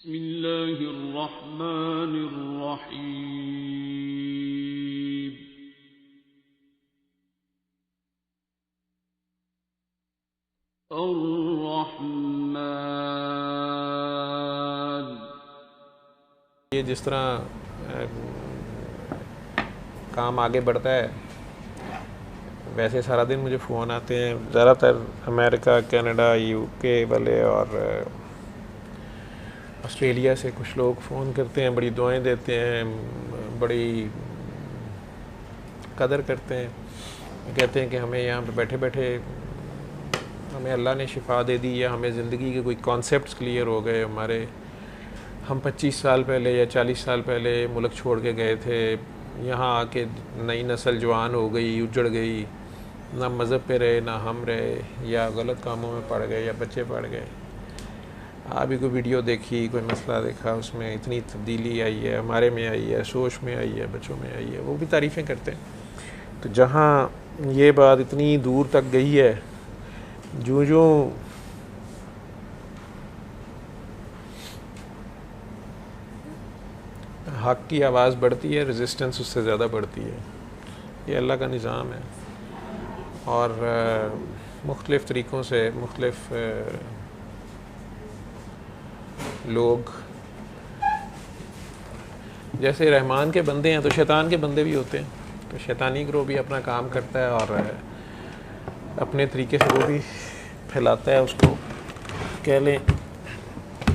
बिस्मिल्लाहिर्रहमानिर्रहीम। अर्रहमान। ये जिस तरह काम आगे बढ़ता है वैसे सारा दिन मुझे फ़ोन आते हैं, ज़्यादातर अमेरिका, कनाडा, यूके वाले और ऑस्ट्रेलिया से कुछ लोग फ़ोन करते हैं, बड़ी दुआएं देते हैं, बड़ी कदर करते हैं, कहते हैं कि हमें यहाँ पे बैठे बैठे हमें अल्लाह ने शिफा दे दी या हमें ज़िंदगी के कोई कॉन्सेप्ट्स क्लियर हो गए हमारे। हम 25 साल पहले या 40 साल पहले मुल्क छोड़ के गए थे, यहाँ आके नई नस्ल जवान हो गई, उजड़ गई, ना मज़हब पे रहे ना हम रहे, या गलत कामों में पड़ गए या बच्चे पड़ गए। अभी कोई वीडियो देखी, कोई मसला देखा, उसमें इतनी तब्दीली आई है, हमारे में आई है, सोच में आई है, बच्चों में आई है, वो भी तारीफ़ें करते हैं। तो जहाँ ये बात इतनी दूर तक गई है, जो जो हक़ की आवाज़ बढ़ती है, रेजिस्टेंस उससे ज़्यादा बढ़ती है। ये अल्लाह का निज़ाम है। और मुख्तलिफ़ तरीक़ों से मुख्तलिफ़ लोग, जैसे रहमान के बंदे हैं तो शैतान के बंदे भी होते हैं, तो शैतानी ग्रोह भी अपना काम करता है और अपने तरीके से वो भी फैलाता है, उसको कह लें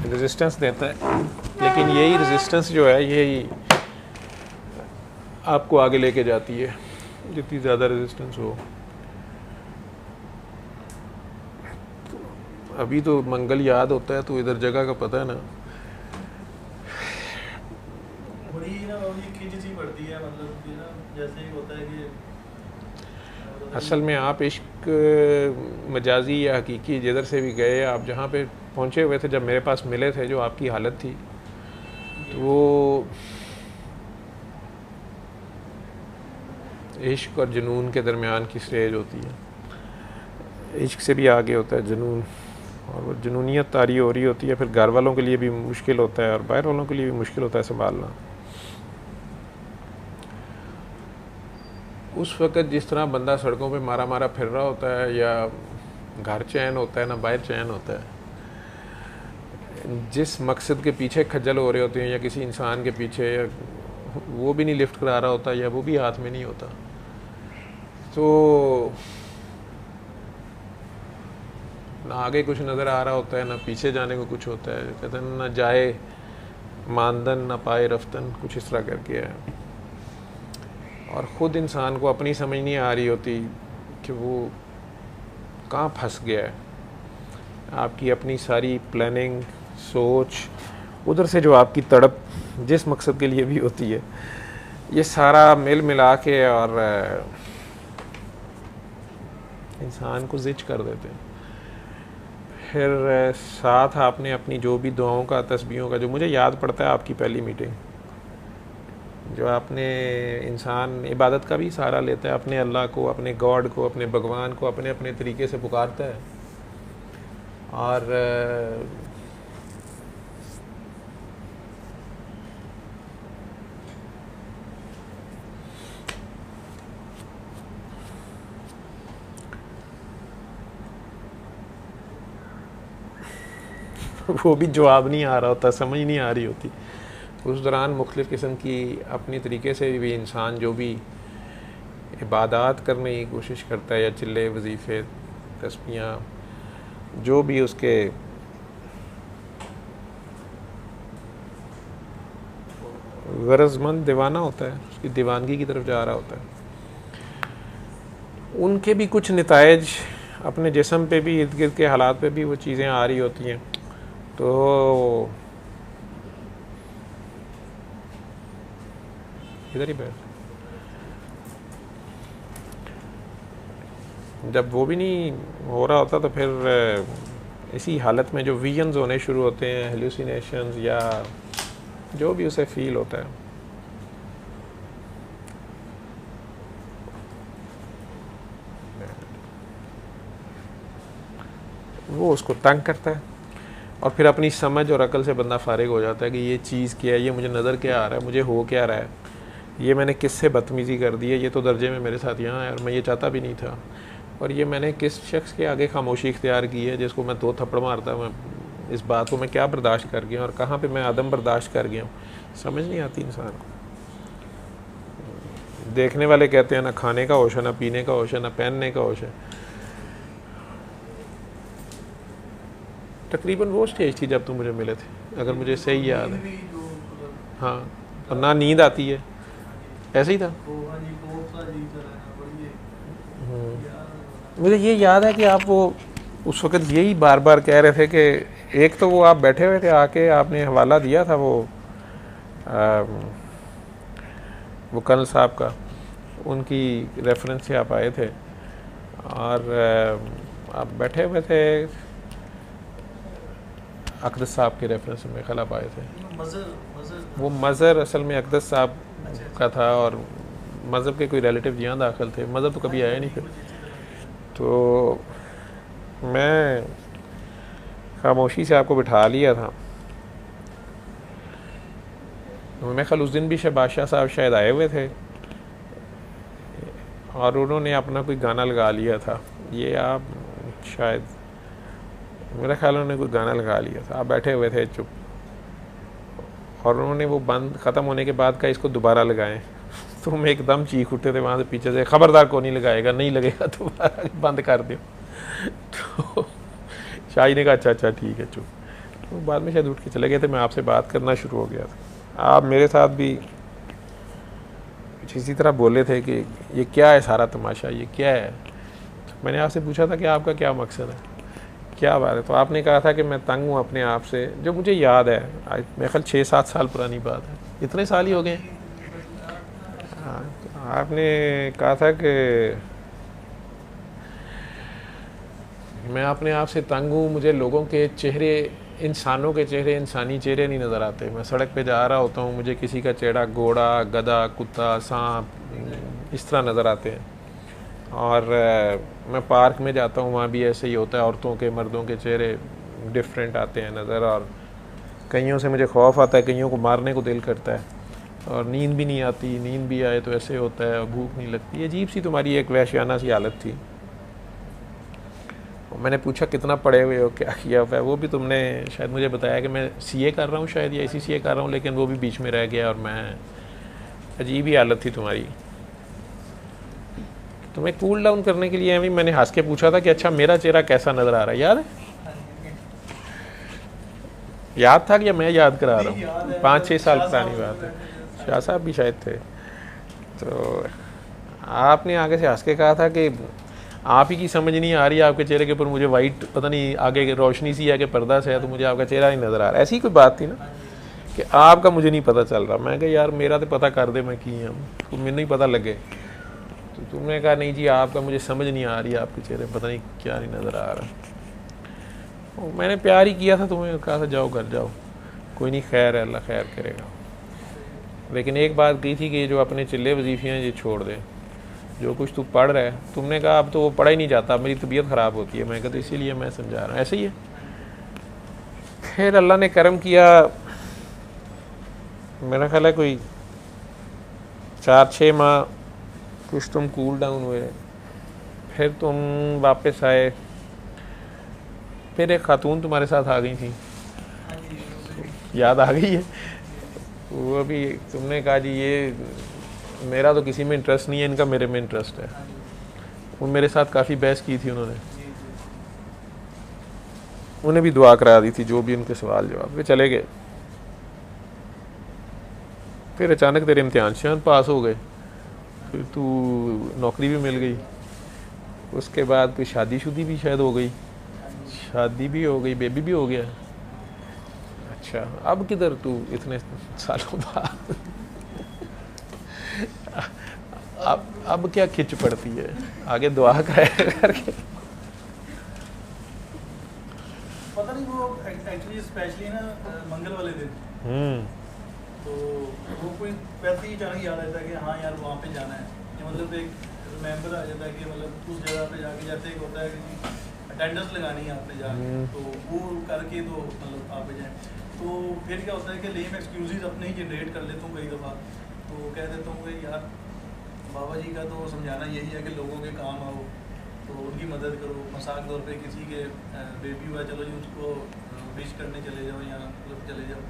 रेजिस्टेंस देता है। लेकिन यही रेजिस्टेंस जो है यही आपको आगे लेके जाती है, जितनी ज़्यादा रेजिस्टेंस हो। अभी तो मंगल याद होता है तो इधर जगह का पता है ना, बड़ी ना ये खींच सी पड़ती है, मतलब कि ना जैसे ही होता है कि असल में आप इश्क मजाजी या हकीकी जिधर से भी गए, आप जहाँ पे पहुँचे हुए थे, जब मेरे पास मिले थे, जो आपकी हालत थी, तो वो इश्क और जुनून के दरमियान की स्टेज होती है। इश्क से भी आगे होता है जुनून, और वो जुनूनियत तारी हो रही होती है, फिर घर वालों के लिए भी मुश्किल होता है और बाहर वालों के लिए भी मुश्किल होता है संभालना। उस वक़्त जिस तरह बंदा सड़कों पे मारा मारा फिर रहा होता है, या घर चैन होता है ना बाहर चैन होता है, जिस मकसद के पीछे खज्जल हो रहे होते हैं, या किसी इंसान के पीछे, या वो भी नहीं लिफ्ट करा रहा होता, या वो भी हाथ में नहीं होता, तो ना आगे कुछ नज़र आ रहा होता है, ना पीछे जाने को कुछ होता है। कहते हैं ना जाए मानदन ना पाए रफ्तन, कुछ इस तरह करके है। और ख़ुद इंसान को अपनी समझ नहीं आ रही होती कि वो कहाँ फंस गया है। आपकी अपनी सारी प्लानिंग, सोच, उधर से जो आपकी तड़प जिस मकसद के लिए भी होती है, ये सारा मिल मिला के और इंसान को ज़िच कर देते हैं। फिर साथ आपने अपनी जो भी दुआओं का, तस्बीहों का, जो मुझे याद पड़ता है आपकी पहली मीटिंग, जो आपने इंसान इबादत का भी सहारा लेता है, अपने अल्लाह को, अपने गॉड को, अपने भगवान को अपने अपने तरीके से पुकारता है, और वो भी जवाब नहीं आ रहा होता, समझ नहीं आ रही होती। उस दौरान मुख्तलिफ़ किस्म की अपनी तरीके से भी इंसान जो भी इबादत करने की कोशिश करता है, या चिल्ले, वजीफ़े, तस्बीहां, जो भी उसके गरजमंद दीवाना होता है, उसकी दीवानगी की तरफ जा रहा होता है, उनके भी कुछ नताइज अपने जिस्म पे भी, इर्द गिर्द के हालात पे भी वो चीज़ें आ रही होती हैं। तो इधर ही बैठ, जब वो भी नहीं हो रहा होता तो फिर इसी हालत में जो विजन्स होने शुरू होते हैं, हेलुसिनेशंस, या जो भी उसे फील होता है, वो उसको तंग करता है। और फिर अपनी समझ और अकल से बंदा फारिग हो जाता है कि ये चीज़ क्या है, ये मुझे नज़र क्या आ रहा है, मुझे हो क्या रहा है, ये मैंने किससे बदतमीज़ी कर दी है, ये तो दर्जे में मेरे साथ यहाँ है और मैं ये चाहता भी नहीं था, और ये मैंने किस शख्स के आगे खामोशी इख्तियार की है जिसको मैं 2 थप्पड़ मारता, मैं इस बात को मैं क्या बर्दाश्त कर गया और कहाँ पे मैं आदम बर्दाश्त कर गया हूँ, समझ नहीं आती इंसान को। देखने वाले कहते हैं ना खाने का होश है, ना पीने का होश है, ना पहनने का होश है। तकरीबन वो स्टेज थी जब तुम मुझे मिले थे, अगर मुझे सही याद है। हाँ, और ना नींद आती है, ऐसे ही था। मुझे ये याद है कि आप वो उस वक़्त यही बार बार कह रहे थे कि एक तो वो आप बैठे हुए थे, आके आपने हवाला दिया था वो कर्नल साहब का, उनकी रेफरेंस से आप आए थे, और आप बैठे हुए थे अक़दस साहब के रेफरेंस में ख्याल आप आए थे। वो मज़हर असल में अक़दस साहब का था और मज़हब के कोई रिलेटिव यहाँ दाखिल थे, मज़हब तो कभी आया नहीं फिर। तो मैं खामोशी से आपको बिठा लिया था। मैं ख्याल उस दिन भी शहबाज शाह साहब शायद आए हुए थे और उन्होंने अपना कोई गाना लगा लिया था, ये आप शायद, मेरा ख्याल उन्होंने कोई गाना लगा लिया था, आप बैठे हुए थे चुप, और उन्होंने वो बंद ख़त्म होने के बाद का इसको दोबारा लगाएं, तो हम एकदम चीख उठे थे वहाँ से पीछे से, ख़बरदार को नहीं लगाएगा, नहीं लगेगा दोबारा बंद कर दो। तो शाही ने कहा अच्छा अच्छा ठीक है चुप। तो बाद में शायद उठ के चले गए थे, मैं आपसे बात करना शुरू हो गया था। आप मेरे साथ भी कुछ इसी तरह बोले थे कि ये क्या है सारा तमाशा, ये क्या है। तो मैंने आपसे पूछा था कि आपका क्या मकसद है, क्या बात है। तो आपने कहा था कि मैं तंग हूँ अपने आप से, जो मुझे याद है, मेरे ख्याल 6-7 साल पुरानी बात है, इतने साल ही हो गए। हाँ, तो आपने कहा था कि मैं अपने आप से तंग हूँ, मुझे लोगों के चेहरे, इंसानों के चेहरे, इंसानी चेहरे नहीं नज़र आते। मैं सड़क पे जा रहा होता हूँ, मुझे किसी का चेहरा घोड़ा, गधा, कुत्ता, सांप इस तरह नज़र आते हैं। और मैं पार्क में जाता हूँ, वहाँ भी ऐसे ही होता है, औरतों के, मर्दों के चेहरे डिफरेंट आते हैं नज़र, और कईयों से मुझे खौफ आता है, कईयों को मारने को दिल करता है, और नींद भी नहीं आती, नींद भी आए तो ऐसे होता है, भूख नहीं लगती। अजीब सी तुम्हारी एक वहशियाना सी हालत थी। मैंने पूछा कितना पढ़े हुए हो, क्या किया हुआ है, वो भी तुमने शायद मुझे बताया कि मैं सीए कर रहा हूँ शायद, या ICCA कर रहा हूँ, लेकिन वो भी बीच में रह गया, और मैं, अजीब ही हालत थी तुम्हारी। तुम्हें कूल डाउन करने के लिए भी मैंने हंस के पूछा था कि अच्छा मेरा चेहरा कैसा नज़र आ रहा है, याद है? याद था कि मैं याद करा रहा हूँ? 5-6 साल पुरानी बात है, शाह साहब भी शायद थे। तो आपने आगे से हंस के कहा था कि आप ही की समझ नहीं आ रही है आपके चेहरे के ऊपर, मुझे वाइट पता नहीं आगे की रोशनी सी है कि पर्दा से है, तो मुझे आपका चेहरा नहीं नज़र आ रहा। ऐसी कोई बात थी ना कि आपका मुझे नहीं पता चल रहा। मैं कहा यार मेरा तो पता कर दे मैं की हूँ, तो मैंने नहीं पता लगे। तो तुमने कहा नहीं जी आपका मुझे समझ नहीं आ रही है, आपके चेहरे पता नहीं क्या नहीं नज़र आ रहा। मैंने प्यार ही किया था तुम्हें, कहा था जाओ घर जाओ, कोई नहीं, खैर है, अल्लाह खैर करेगा। लेकिन एक बात कही थी कि जो अपने चिल्ले वजीफे हैं ये छोड़ दे, जो कुछ तू पढ़ रहा है। तुमने कहा अब तो वो पढ़ा ही नहीं जाता, मेरी तबीयत ख़राब होती है। मैं कहता इसीलिए मैं समझा रहा हूँ, ऐसे ही है। फिर अल्लाह ने करम किया, मेरा ख्याल है कोई 4-6 माह कुछ तुम कूल डाउन हुए, फिर तुम वापस आए, फिर एक खातून तुम्हारे साथ आ गई थी, याद आ गई है? वो भी तुमने कहा जी ये मेरा तो किसी में इंटरेस्ट नहीं है, इनका मेरे में इंटरेस्ट है। वो मेरे साथ काफ़ी बहस की थी उन्होंने, उन्हें भी दुआ करा दी थी, जो भी उनके सवाल जवाब, वे चले गए। फिर अचानक तेरे इम्तिहान पास हो गए, फिर तू नौकरी भी मिल गई, उसके बाद कोई शादी भी शायद हो गई, शादी भी हो गई, बेबी भी हो गया। अच्छा अब किधर तू इतने सालों बाद? अब क्या खिंच पड़ती है, आगे दुआ कराया करके। पता नहीं वो एक्चुअली स्पेशली ना मंगल वाले दिन, तो वो कोई वैसे ही अचानक याद आता है कि हाँ यार वहाँ पे जाना है, कि मतलब एक रिमेंबर आ जाता है कि मतलब उस जगह पे जाके, जैसे एक होता है कि टेंडर्स लगानी है आपने जाके, तो वो करके तो मतलब आप जाएँ। तो फिर क्या होता है कि लेम एक्सक्यूज़ अपने ही जनरेट कर लेता हूँ कई दफ़ा, तो कह देता हूँ कि यार बाबा जी का तो समझाना यही है कि लोगों के काम आओ, तो उनकी मदद करो। मसाक तौर पे किसी के बेबी हुआ, चलो जी उसको विश करने चले जाओ या मतलब चले जाओ,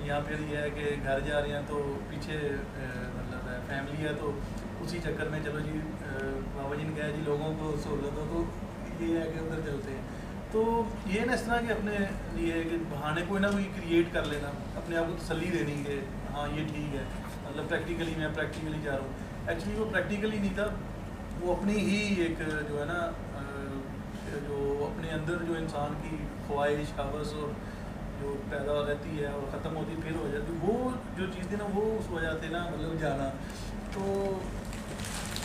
या फिर ये है कि घर जा रहे हैं तो पीछे मतलब फैमिली है तो उसी चक्कर में चलो जी बाबा जी ने कहा जी लोगों को सहूलत हो, तो ये है कि उधर चलते हैं। तो ये ना इस तरह के अपने लिए कि बहाने कोई ना कोई क्रिएट कर लेना, अपने आप को तसल्ली देनी कि हाँ ये ठीक है, मतलब प्रैक्टिकली मैं प्रैक्टिकली जा रहा हूँ। एक्चुअली वो प्रैक्टिकली नहीं था, वो अपनी ही एक जो है ना जो अपने अंदर जो इंसान की ख्वाहिश हवस और जो पैदा रहती है और ख़त्म होती फिर हो जाती, वो जो चीज़ थी ना वो उस वजह से ना मतलब जाना, तो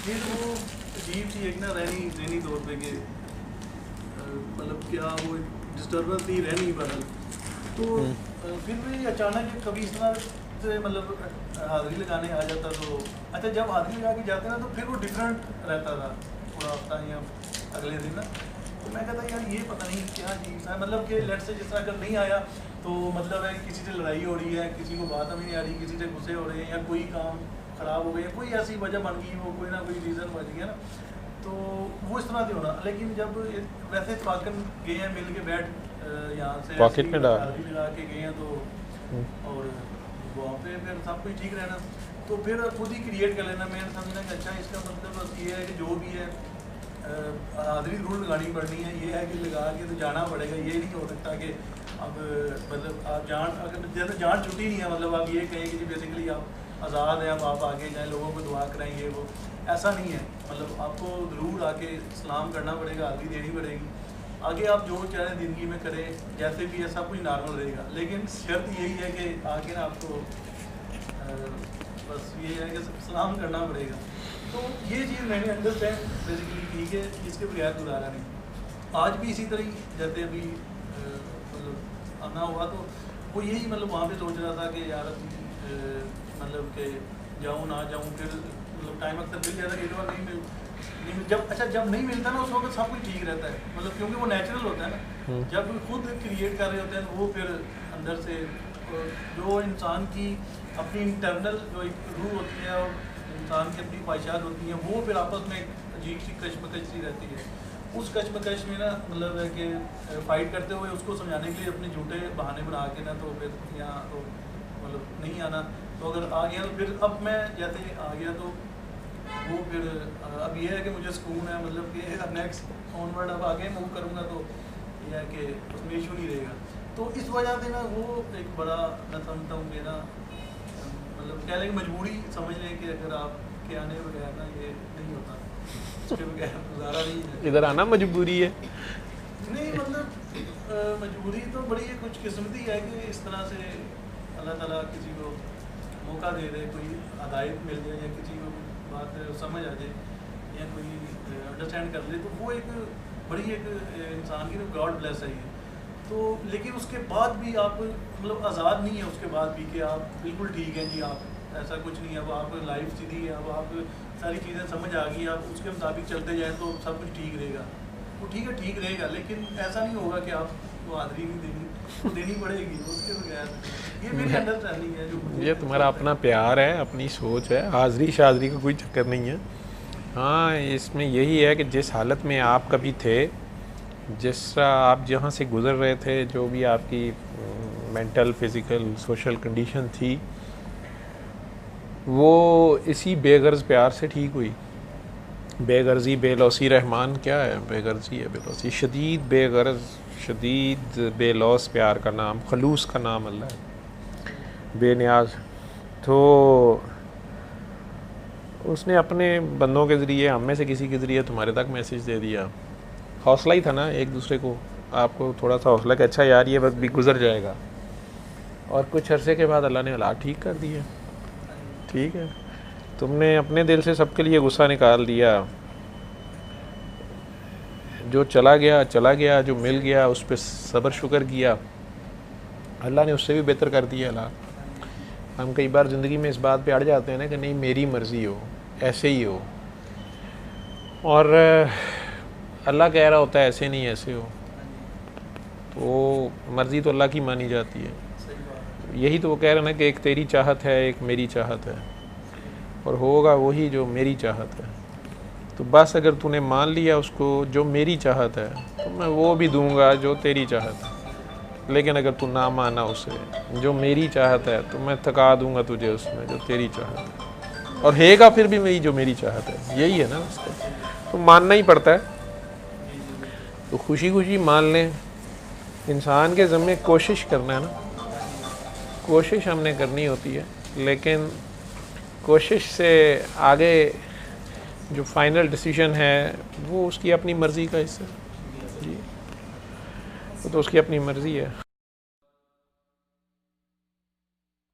फिर वो अजीब सी एक ना रहनी तौर पे कि मतलब क्या वो डिस्टर्बेंस थी, रह नहीं बदल। तो फिर भी अचानक कभी इस तरह से मतलब हाज़िरी लगाने आ जाता, तो अच्छा जब हाज़िरी लगा के जाते ना तो फिर वो डिफरेंट रहता था पूरा हफ्ता या अगले दिन ना। तो मैं कहता यार ये पता नहीं क्या चीज़ है, मतलब कि लेट से जिस तरह अगर नहीं आया तो मतलब है किसी से लड़ाई हो रही है, किसी को बात हमें नहीं आ रही, किसी से गुस्से हो रहे हैं, या कोई काम ख़राब हो गई है, कोई ऐसी वजह बन गई वो कोई ना कोई रीज़न बच गया ना, तो वो इस तरह से होना। लेकिन जब वैसे फाकन गए हैं मिल के बैठ यहाँ से पॉकेट में लगा के गए हैं तो और वहाँ पे फिर सब कुछ ठीक रहना, तो फिर खुद ही क्रिएट कर लेना। मैंने समझना कि अच्छा इसका मतलब बस ये है कि जो भी है हाज़िरी रूल लगानी पड़नी है, ये है कि लगा के तो जाना पड़ेगा। ये नहीं हो सकता कि अब मतलब आप जान अगर जैसे जान छुट्टी नहीं है, मतलब आप ये कहें कि बेसिकली आप आज़ाद हैं, अब आप आगे जाएँ लोगों को दुआ कराएंगे, वो ऐसा नहीं है। मतलब आपको ज़रूर आके सलाम करना पड़ेगा, हाज़िरी देनी पड़ेगी, आगे आप जो चाहें ज़िंदगी में करें, जैसे भी है सब कुछ नॉर्मल रहेगा। लेकिन शर्त यही है कि आगे ना आपको बस ये है कि सलाम करना पड़ेगा। तो ये चीज़ मैंने अंडरस्टैंड बेसिकली की कि इसके बगैर गुजारा नहीं। आज भी इसी तरह ही जैसे अभी मतलब आना हुआ तो वो यही मतलब वहाँ पे सोच रहा था कि यार मतलब कि जाऊँ ना जाऊँ, फिर मतलब टाइम अक्सर मिल जाता है, एक बार नहीं जब अच्छा जब नहीं मिलता ना उस वक्त सब कुछ ठीक रहता है, मतलब क्योंकि वो नेचुरल होता है ना। जब खुद क्रिएट कर रहे होते हैं तो वो फिर अंदर से जो इंसान की अपनी इंटरनल जो एक रूह होती है और इंसान की अपनी ख्वाहिशात होती हैं, वो फिर आपस में एक अजीब सी कश्मकश सी रहती है। उस कश्मकश में ना मतलब है कि फ़ाइट करते हुए उसको समझाने के लिए अपने झूठे बहाने बना के ना तो फिर यहाँ तो मतलब नहीं आना, तो अगर आ गया तो फिर अब मैं जैसे आ गया तो वो फिर अब ये है कि मुझे सुकून है, मतलब कि नेक्स्ट ऑनवर्ड अब आगे मूव करूँगा तो ये है कि उसमें इशू नहीं रहेगा। तो इस वजह से ना वो एक बड़ा मैं समझता हूँ कि ना मतलब कह लें मजबूरी समझ लें कि अगर आप के आने बगैर ना ये नहीं होता, उसके बगैर गुजारा नहीं है। इधर आना मजबूरी है नहीं मतलब मजबूरी तो बड़ी खुशकिस्मती है कि इस तरह से अल्लाह ताला किसी को मौका दे दे, कोई हदायत मिल जाए या किसी को बात समझ आ जाए या कोई अंडरस्टैंड कर ले, तो वो एक बड़ी एक इंसान की गॉड ब्लेस है ये। तो लेकिन उसके बाद भी आप मतलब आज़ाद नहीं है, उसके बाद भी कि आप बिल्कुल ठीक हैं जी, आप ऐसा कुछ नहीं है, अब आप लाइफ सीधी है, अब आप सारी चीज़ें समझ आ गई, आप उसके मुताबिक चलते जाएँ तो सब कुछ ठीक रहेगा। वो ठीक रहेगा, लेकिन ऐसा नहीं होगा कि आप वो हाज़िरी नहीं देनी, तो देनी पड़ेगी उसके बगैर। ये मेरी अंडरस्टैंडिंग है जो ये तुम्हारा अपना प्यार है, अपनी सोच है, हाज़िरी शाज़िरी का कोई चक्कर नहीं है। हाँ, इसमें यही है कि जिस हालत में आप कभी थे, जिस आप जहाँ से गुज़र रहे थे, जो भी आपकी मेंटल फिज़िकल सोशल कंडीशन थी, वो इसी बेगर्ज़ प्यार से ठीक हुई। बेगर्ज़ी बेलौसी रहमान क्या है, बेगर्ज़ी है बेलौसी, शदीद बेगर्ज़ शदीद बेलौस प्यार का नाम, खलूस का नाम अल्लाह है, बेनियाज। तो उसने अपने बंदों के ज़रिए, हम में से किसी के ज़रिए तुम्हारे तक मैसेज दे दिया। हौसला ही था ना एक दूसरे को, आपको थोड़ा सा हौसला कि अच्छा यार ये वक्त भी गुज़र जाएगा। और कुछ अरसे के बाद अल्लाह ने हालात ठीक कर दिए। ठीक है, तुमने अपने दिल से सबके लिए गुस्सा निकाल दिया, जो चला गया, जो मिल गया उस पर सब्र शुक्र किया, अल्लाह ने उससे भी बेहतर कर दिया हालात। हम कई बार ज़िंदगी में इस बात पे अड़ जाते हैं ना कि नहीं मेरी मर्ज़ी हो, ऐसे ही हो, और अल्लाह कह रहा होता है ऐसे नहीं ऐसे हो, तो मर्ज़ी तो अल्लाह की मानी जाती है। सही बात है। यही तो वो कह रहे हैं ना कि एक तेरी चाहत है, एक मेरी चाहत है, और होगा वही जो मेरी चाहत है। तो बस अगर तूने मान लिया उसको जो मेरी चाहत है, तो मैं वो भी दूंगा जो तेरी चाहत है। लेकिन अगर तू ना माना उसे जो मेरी चाहत है, तो मैं थका दूंगा तुझे उसमें जो तेरी चाहत है, और हेगा फिर भी मेरी जो मेरी चाहत है। यही है ना उसका, तो मानना ही पड़ता है। तो खुशी खुशी मान लें, इंसान के ज़म्मे कोशिश करना है ना, कोशिश हमने करनी होती है, लेकिन कोशिश से आगे जो फाइनल डिसीजन है वो उसकी अपनी मर्ज़ी का हिस्सा है जी, वो तो उसकी अपनी मर्ज़ी है।